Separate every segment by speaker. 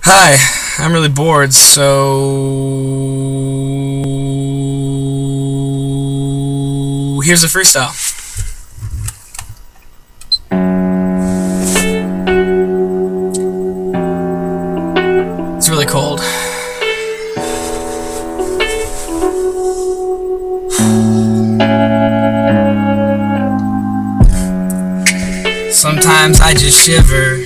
Speaker 1: Hi, I'm really bored, so here's a freestyle. It's really cold. Sometimes I just shiver,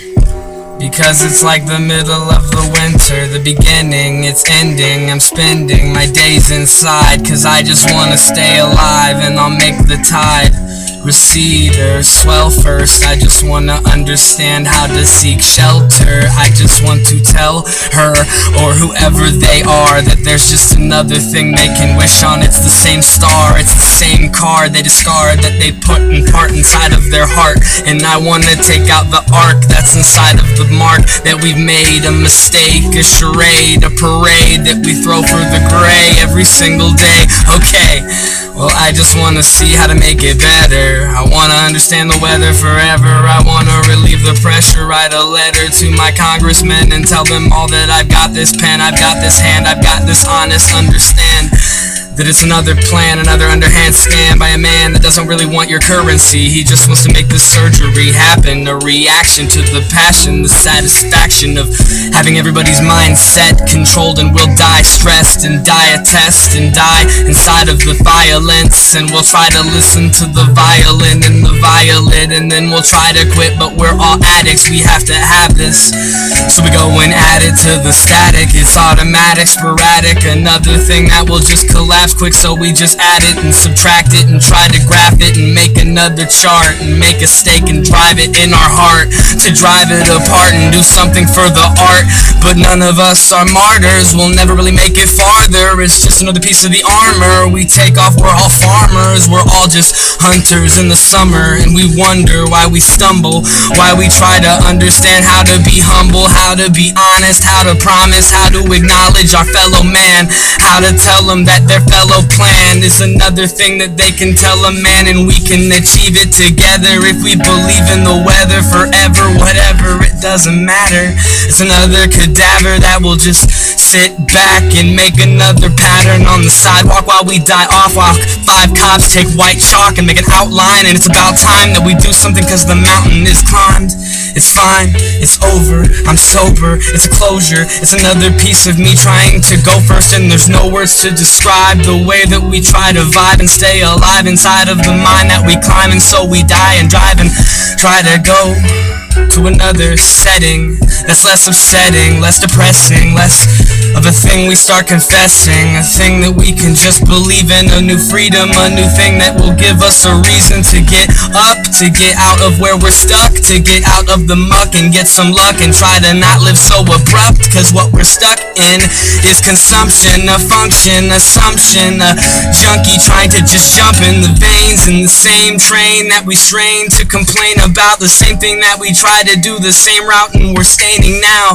Speaker 1: because it's like the middle of the winter, the beginning, it's ending. I'm spending my days inside, cause I just wanna stay alive, and I'll make the tide recede or swell first. I just wanna understand how to seek shelter. I just want to tell her, or whoever they are, that there's just another thing they can wish on. It's the same star, it's the same card they discard, that they put in part inside of their heart. And I wanna take out the arc that's inside of the mark that we've made. A mistake, a charade, a parade that we throw for the gray every single day. Okay, well, I just wanna see how to make it better. I wanna understand the weather forever. I wanna relieve the pressure. Write a letter to my congressmen and tell them all that I've got this pen, I've got this hand, I've got this honest understand that it's another plan, another underhand scam by a man that doesn't really want your currency. He just wants to make the surgery happen, a reaction to the passion, the satisfaction of having everybody's mindset controlled. And we'll die stressed and die a test and die inside of the violence. And we'll try to listen to the violin and the violet, and then we'll try to quit, but we're all addicts, we have to have this. So we go and add it to the static. It's automatic, sporadic, another thing that will just collapse quick, so we just add it and subtract it and try to graph it and make another chart and make a stake and drive it in our heart to drive it apart and do something for the art. But none of us are martyrs, we'll never really make it farther. It's just another piece of the armor. We take off, we're all farmers, we're all just hunters in the summer, and we wonder why we stumble, why we try to understand how to be humble, how to be honest, how to promise, how to acknowledge our fellow man, how to tell them that their fellow plan is another thing that they can tell a man, and we can achieve it together if we believe in the weather forever. Whatever, it doesn't matter. It's another cadaver that will just sit back and make another pattern on the sidewalk while we die off, while 5 cops take white chalk and make an outline. And it's about time that we do something, cause the mountain is climbed. It's fine, it's over, I'm sober, it's a closure. It's another piece of me trying to go first, and there's no words to describe the way that we try to vibe and stay alive inside of the mind that we climb. And so we die and drive and try to go to another setting that's less upsetting, less depressing, less of a thing we start confessing, a thing that we can just believe in, a new freedom, a new thing that will give us a reason to get up, to get out of where we're stuck, to get out of the muck and get some luck and try to not live so abrupt. Cause what we're stuck in is consumption, a function, assumption, a junkie trying to just jump in the veins in the same train that we strain to complain about, the same thing that we try to do, the same route, and we're staining now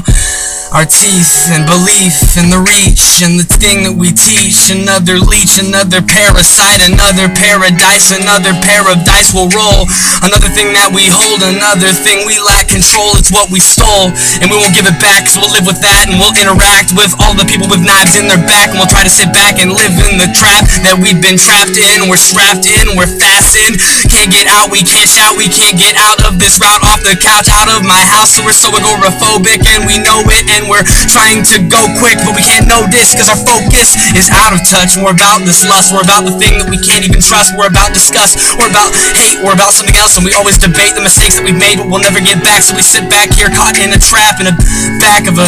Speaker 1: our teeth and belief and the reach and the thing that we teach. Another leech, another parasite, another paradise, another pair of dice will roll. Another thing that we hold, another thing we lack control. It's what we stole, and we won't give it back, so we'll live with that, and we'll interact with all the people with knives in their back, and we'll try to sit back and live in the trap that we've been trapped in. We're strapped in, we're fastened, can't get out, we can't shout, we can't get out of this route, off the couch, out of my house. So we're so agoraphobic, and we know it, and we're trying to go quick, but we can't notice cause our focus is out of touch. We're about this lust, we're about the thing that we can't even trust, we're about disgust, we're about hate, we're about something else, and we always debate the mistakes that we've made, but we'll never get back. So we sit back here caught in a trap, in the back of a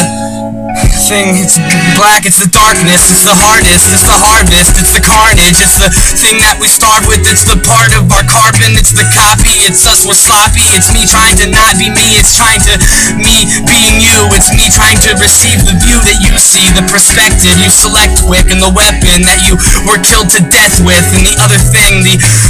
Speaker 1: thing. It's black, it's the darkness, it's the hardest, it's the harvest, it's the carnage, it's the thing that we starve with, it's the part of our carbon, it's the copy, it's us, we're sloppy, it's me trying to not be me, it's trying to me being you, it's me trying to receive the view that you see, the perspective you select quick, and the weapon that you were killed to death with, and the other thing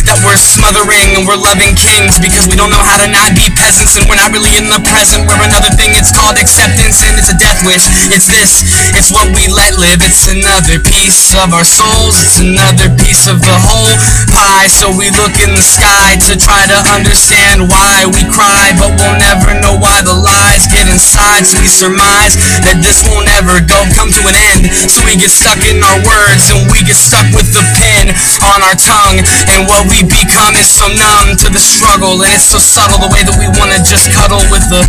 Speaker 1: that we're smothering, and we're loving kings because we don't know how to not be peasants, and we're not really in the present, we're another thing, it's called acceptance, and it's a death with. It's this, it's what we let live. It's another piece of our souls, it's another piece of the whole pie. So we look in the sky to try to understand why we cry, but we'll never know why the lies get inside. So we surmise that this won't ever come to an end. So we get stuck in our words, and we get stuck with the pen on our tongue. And what we become is so numb to the struggle, and it's so subtle the way that we want to just cuddle with the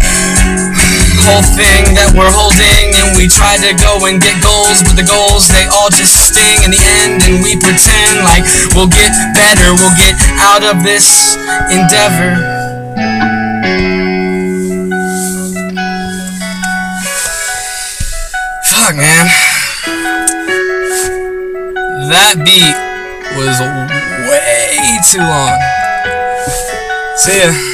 Speaker 1: whole thing that we're holding. And we try to go and get goals, but the goals, they all just sting in the end. And we pretend like we'll get better, we'll get out of this endeavor. Fuck, man, that beat was way too long. See ya.